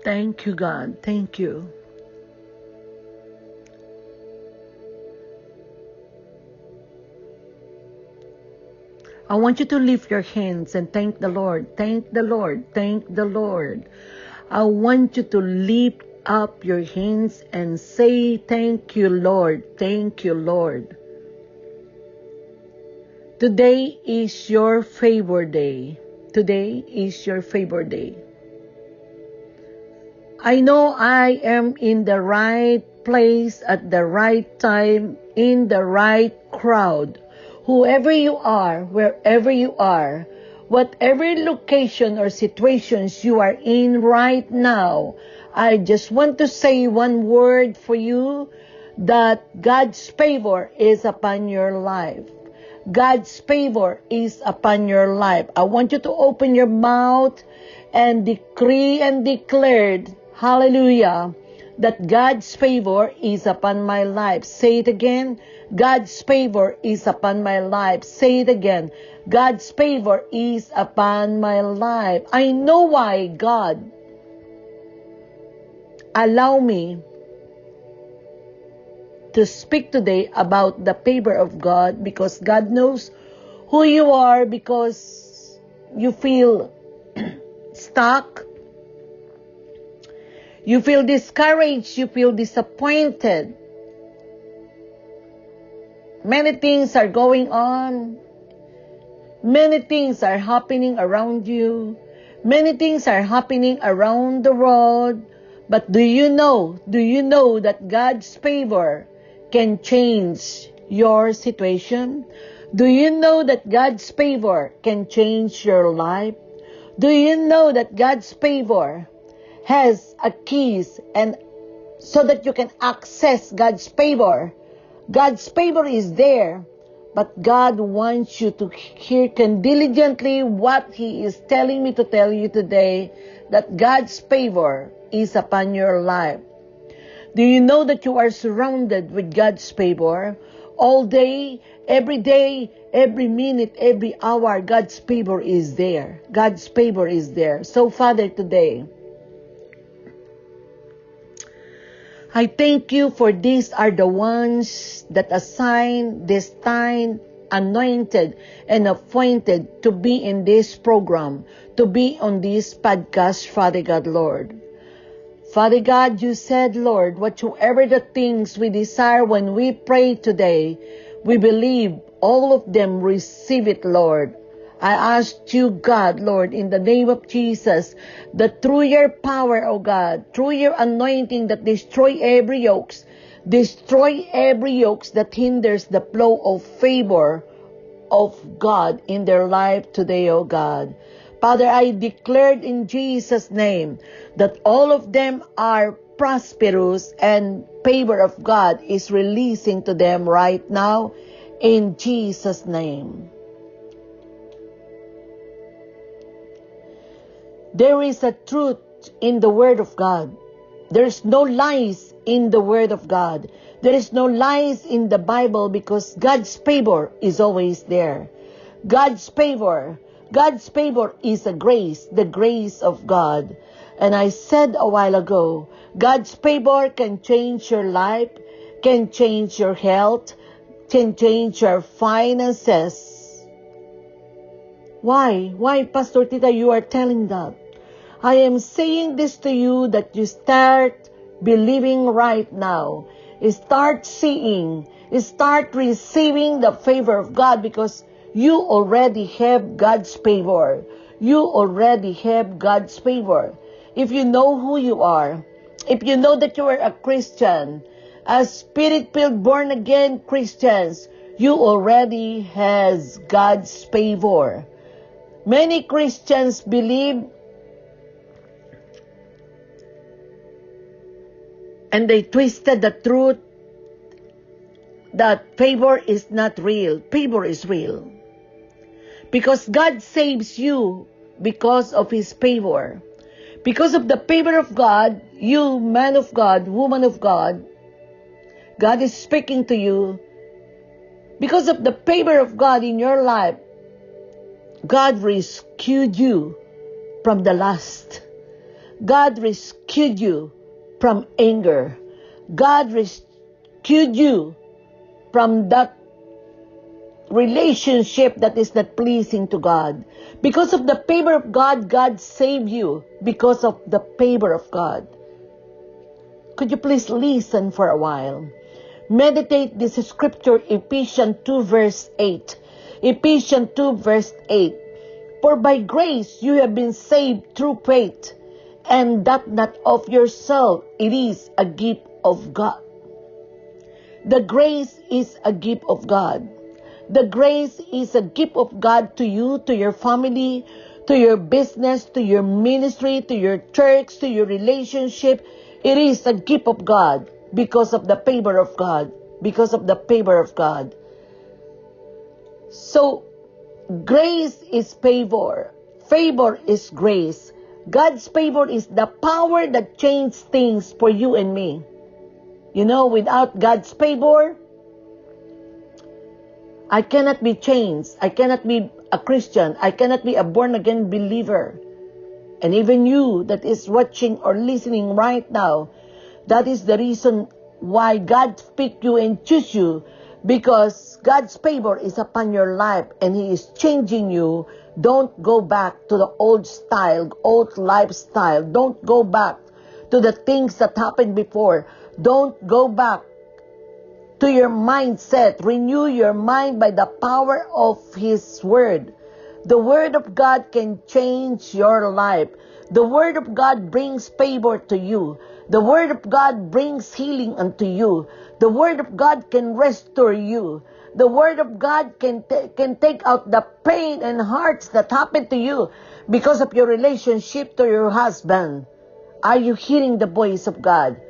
Thank you, God. Thank you. I want you to lift your hands and thank the Lord. Thank the Lord. Thank the Lord. I want you to lift up your hands and say, thank you, Lord. Thank you, Lord. Today is your favor day. Today is your favor day. I know I am in the right place at the right time, in the right crowd. Whoever you are, wherever you are, whatever location or situations you are in right now, I just want to say one word for you, that God's favor is upon your life. God's favor is upon your life. I want you to open your mouth and decree and declare, hallelujah, that God's favor is upon my life. Say it again. God's favor is upon my life. Say it again. God's favor is upon my life. I know why God allow me to speak today about the favor of God, because God knows who you are, because you feel stuck, you feel discouraged, you feel disappointed. Many things are going on. Many things are happening around you. Many things are happening around the world. But do you know that God's favor can change your situation? Do you know that God's favor can change your life? Do you know that God's favor has a keys, and so that you can access God's favor? God's favor is there, but God wants you to hearken diligently what He is telling me to tell you today, that God's favor is upon your life. Do you know that you are surrounded with God's favor? All day, every minute, every hour, God's favor is there. God's favor is there. So, Father, today, I thank you for these are the ones that assigned, destined, anointed, and appointed to be in this program, to be on this podcast, Father God, Lord. Father God, you said, Lord, whatsoever the things we desire when we pray today, we believe all of them receive it, Lord. I ask you, God, Lord, in the name of Jesus, that through your power, O God, through your anointing that destroy every yoke that hinders the flow of favor of God in their life today, O God. Father, I declared in Jesus' name that all of them are prosperous and favor of God is releasing to them right now in Jesus' name. There is a truth in the Word of God. There is no lies in the Word of God. There is no lies in the Bible, because God's favor is always there. God's favor is a grace, the grace of God. And I said a while ago, God's favor can change your life, can change your health, can change your finances. Why? Why, Pastor Tita, you are telling that? I am saying this to you that you start believing right now. Start seeing, start receiving the favor of God, because you already have God's favor. You already have God's favor. If you know who you are, if you know that you are a Christian, a Spirit-filled, born-again Christians, you already has God's favor. Many Christians believe and they twisted the truth that favor is not real. Favor is real. Because God saves you because of His favor. Because of the favor of God, you, man of God, woman of God, God is speaking to you. Because of the favor of God in your life, God rescued you from the lust. God rescued you from anger. God rescued you from that relationship that is not pleasing to God. Because of the favor of God, God saved you because of the favor of God. Could you please listen for a while? Meditate this scripture, Ephesians 2 verse 8. Ephesians 2 verse 8. For by grace you have been saved through faith, and that not of yourself, it is a gift of God. The grace is a gift of God. The grace is a gift of God to you, to your family, to your business, to your ministry, to your church, to your relationship. It is a gift of God because of the favor of God. Because of the favor of God. So, grace is favor. Favor is grace. God's favor is the power that changes things for you and me. You know, without God's favor, I cannot be changed. I cannot be a Christian. I cannot be a born-again believer. And even you that is watching or listening right now, that is the reason why God picked you and choose you, because God's favor is upon your life and He is changing you. Don't go back to the old style, old lifestyle. Don't go back to the things that happened before. Don't go back to your mindset. Renew your mind by the power of His Word. The Word of God can change your life. The Word of God brings favor to you. The Word of God brings healing unto you. The Word of God can restore you. The Word of God can take out the pain and hurts that happened to you because of your relationship to your husband. Are you hearing the voice of God?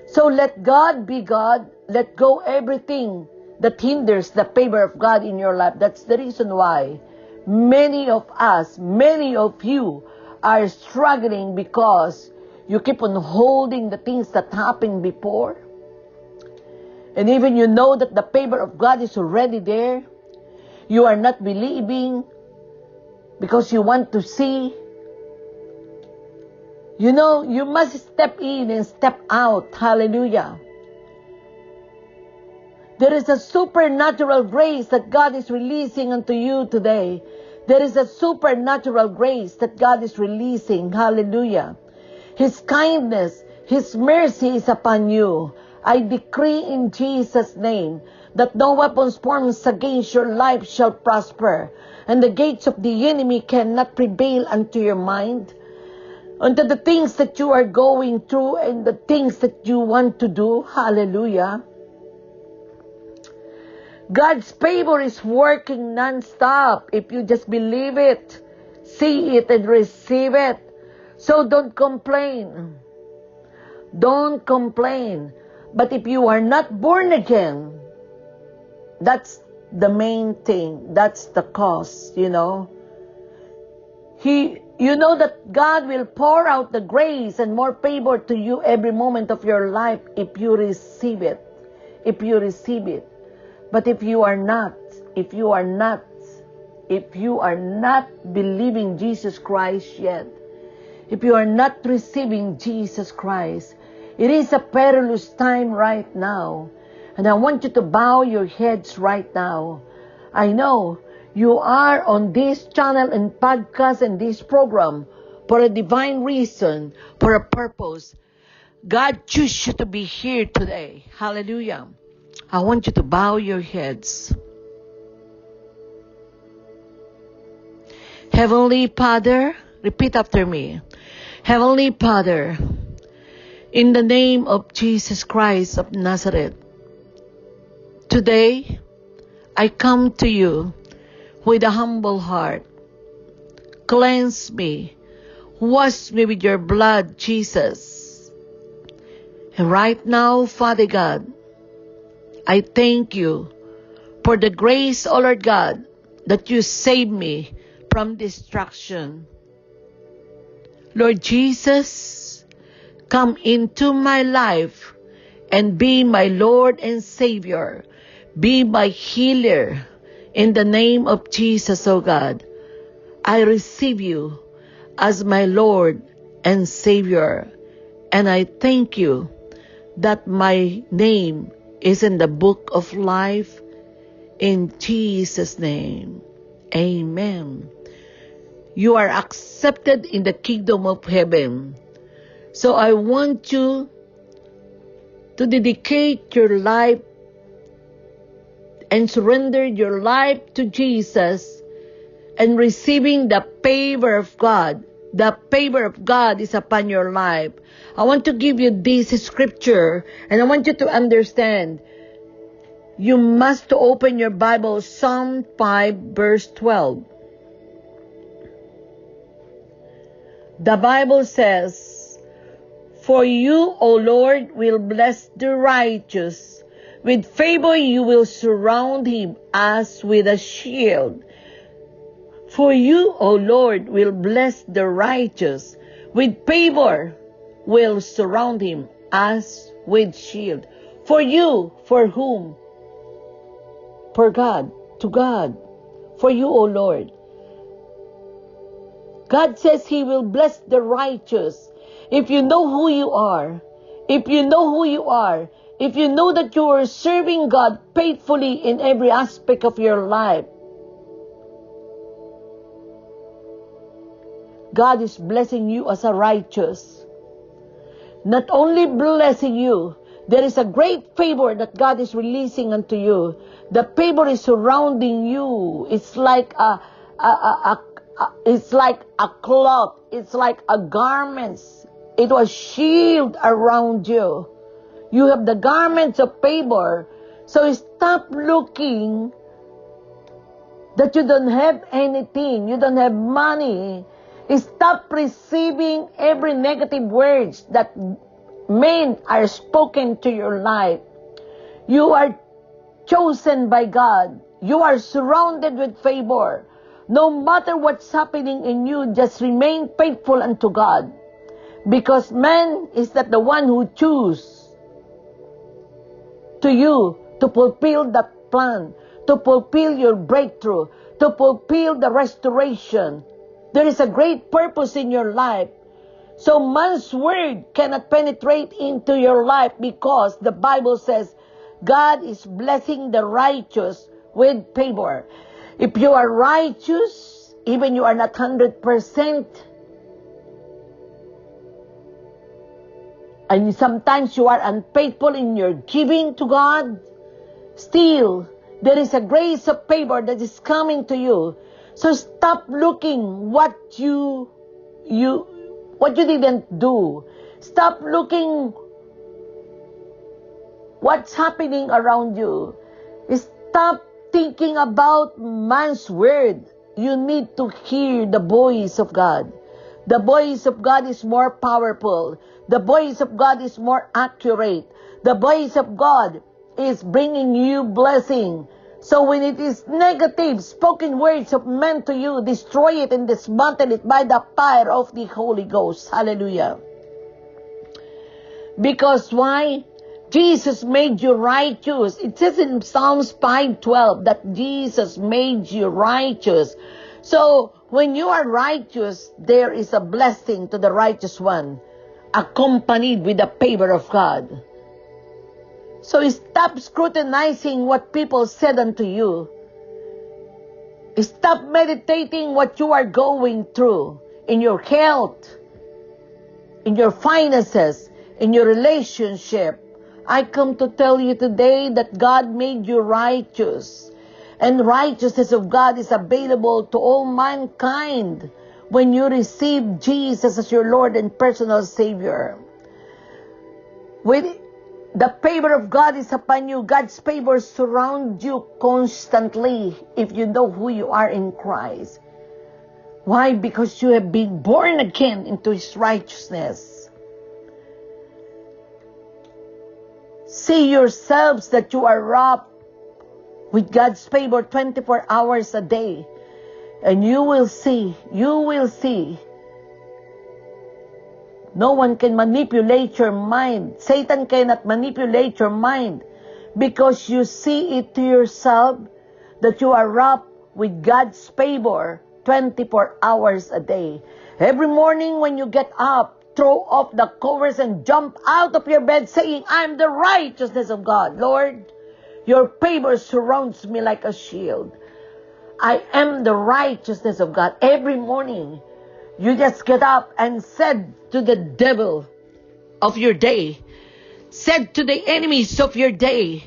So let God be God. Let go everything that hinders the favor of God in your life. That's the reason why many of us, many of you are struggling because you keep on holding the things that happened before. And even you know that the favor of God is already there. You are not believing because you want to see. You know, you must step in and step out. Hallelujah. There is a supernatural grace that God is releasing unto you today. There is a supernatural grace that God is releasing. Hallelujah. His kindness, His mercy is upon you. I decree in Jesus' name that no weapons formed against your life shall prosper, and the gates of the enemy cannot prevail unto your mind, unto the things that you are going through and the things that you want to do. Hallelujah. God's favor is working non-stop if you just believe it, see it, and receive it. So don't complain. Don't complain. But if you are not born again, that's the main thing. That's the cause, you know. You know that God will pour out the grace and more favor to you every moment of your life if you receive it. If you receive it. But if you are not believing Jesus Christ yet, if you are not receiving Jesus Christ, it is a perilous time right now. And I want you to bow your heads right now. I know you are on this channel and podcast and this program for a divine reason, for a purpose. God chose you to be here today. Hallelujah. I want you to bow your heads. Heavenly Father, repeat after me. Heavenly Father, in the name of Jesus Christ of Nazareth, today I come to you with a humble heart. Cleanse me. Wash me with your blood, Jesus. And right now, Father God, I thank you for the grace, O Lord God, that you saved me from destruction. Lord Jesus, come into my life and be my Lord and Savior. Be my healer. In the name of Jesus, O God, I receive you as my Lord and Savior. And I thank you that my name is in the book of life. In Jesus' name, amen. You are accepted in the kingdom of heaven. So I want you to dedicate your life and surrender your life to Jesus and receiving the favor of God. The favor of God is upon your life. I want to give you this scripture, and I want you to understand. You must open your Bible, Psalm 5 verse 12. The Bible says, "For you, O Lord, will bless the righteous. With favor you will surround him as with a shield. For you, O Lord, will bless the righteous. With favor will surround him as with shield." For you, for whom? For God, to God. For you, O Lord. God says He will bless the righteous. If you know who you are, if you know who you are, if you know that you are serving God faithfully in every aspect of your life, God is blessing you as a righteous. Not only blessing you, there is a great favor that God is releasing unto you. The favor is surrounding you. It's like a cloth. It's like a garments. It was shield around you. You have the garments of favor. So stop looking that you don't have anything. You don't have money. Stop receiving every negative words that men are spoken to your life. You are chosen by God. You are surrounded with favor. No matter what's happening in you, just remain faithful unto God. Because man is not the one who choose to you to fulfill that plan, to fulfill your breakthrough, to fulfill the restoration. There is a great purpose in your life. So man's word cannot penetrate into your life, because the Bible says God is blessing the righteous with favor. If you are righteous, even you are not 100%, and sometimes you are unfaithful in your giving to God, still there is a grace of favor that is coming to you. So stop looking what you didn't do. Stop looking what's happening around you. Stop thinking about man's word. You need to hear the voice of God. The voice of God is more powerful. The voice of God is more accurate. The voice of God is bringing you blessing. So when it is negative, spoken words of men to you, destroy it and dismantle it by the fire of the Holy Ghost. Hallelujah. Because why? Jesus made you righteous. It says in Psalms 5:12 that Jesus made you righteous. So when you are righteous, there is a blessing to the righteous one, accompanied with the favor of God. So stop scrutinizing what people said unto you. Stop meditating what you are going through in your health, in your finances, in your relationship. I come to tell you today that God made you righteous. And righteousness of God is available to all mankind when you receive Jesus as your Lord and personal Savior. When the favor of God is upon you, God's favor surrounds you constantly if you know who you are in Christ. Why? Because you have been born again into His righteousness. See yourselves that you are wrapped with God's favor 24 hours a day. And you will see. No one can manipulate your mind. Satan cannot manipulate your mind, because you see it to yourself that you are wrapped with God's favor 24 hours a day. Every morning when you get up, throw off the covers and jump out of your bed saying, I'm the righteousness of God. Lord, your favor surrounds me like a shield. I am the righteousness of God. Every morning, you just get up and said to the devil of your day, said to the enemies of your day,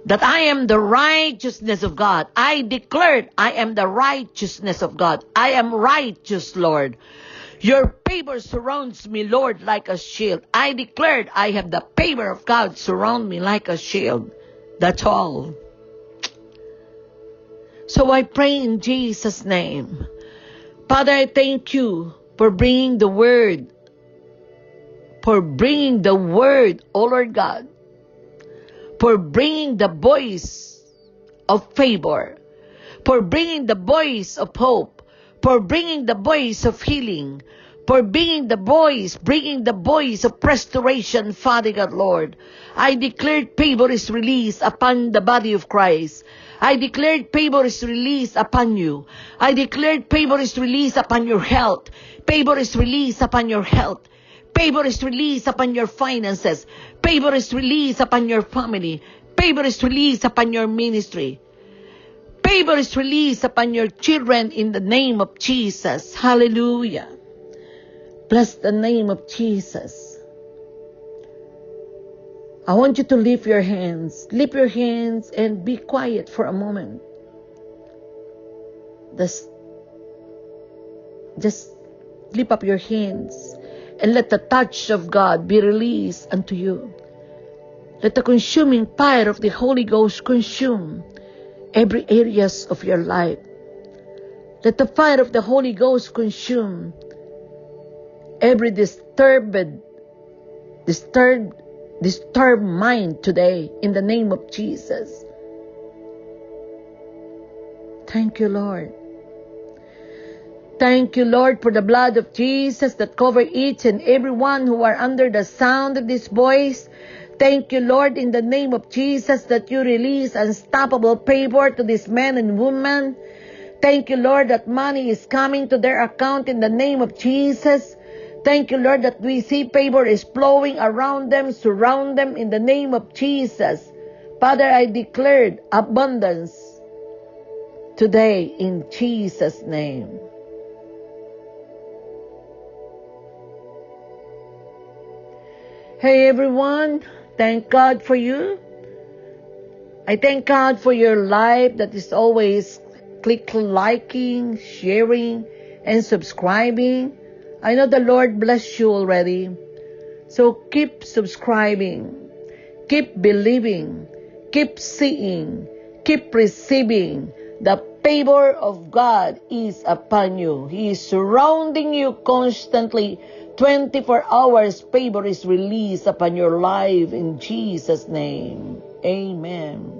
that I am the righteousness of God. I declared I am the righteousness of God. I am righteous, Lord. Your favor surrounds me, Lord, like a shield. I declared I have the favor of God surround me like a shield. That's all. So I pray in Jesus' name. Father, I thank you for bringing the word. For bringing the word, oh Lord God. For bringing the voice of favor. For bringing the voice of hope. For bringing the voice of healing. For bringing the voice of restoration, Father God, Lord. I declared favor is released upon the body of Christ. I declared favor is released upon you. I declared favor is released upon your health. Favor is released upon your health. Favor is released upon your finances. Favor is released upon your family. Favor is released upon your ministry. Favor is released upon your children in the name of Jesus. Hallelujah. Bless the name of Jesus. I want you to lift your hands. Lift your hands and be quiet for a moment. Just lift up your hands and let the touch of God be released unto you. Let the consuming fire of the Holy Ghost consume every areas of your life. Let the fire of the Holy Ghost consume every disturbed mind today in the name of Jesus. Thank you, Lord. Thank you, Lord, for the blood of Jesus that cover each and every one who are under the sound of this voice. Thank you, Lord, in the name of Jesus that you release unstoppable favor to these men and women. Thank you, Lord, that money is coming to their account in the name of Jesus. Thank you, Lord, that we see favor is flowing around them, surround them in the name of Jesus. Father, I declared abundance today in Jesus' name. Hey everyone, thank God for you. I thank God for your life that is always liking, sharing, and subscribing. I know the Lord bless you already. So keep subscribing, keep believing, keep seeing, keep receiving. The favor of God is upon you. He is surrounding you constantly. 24 hours favor is released upon your life in Jesus' name. Amen.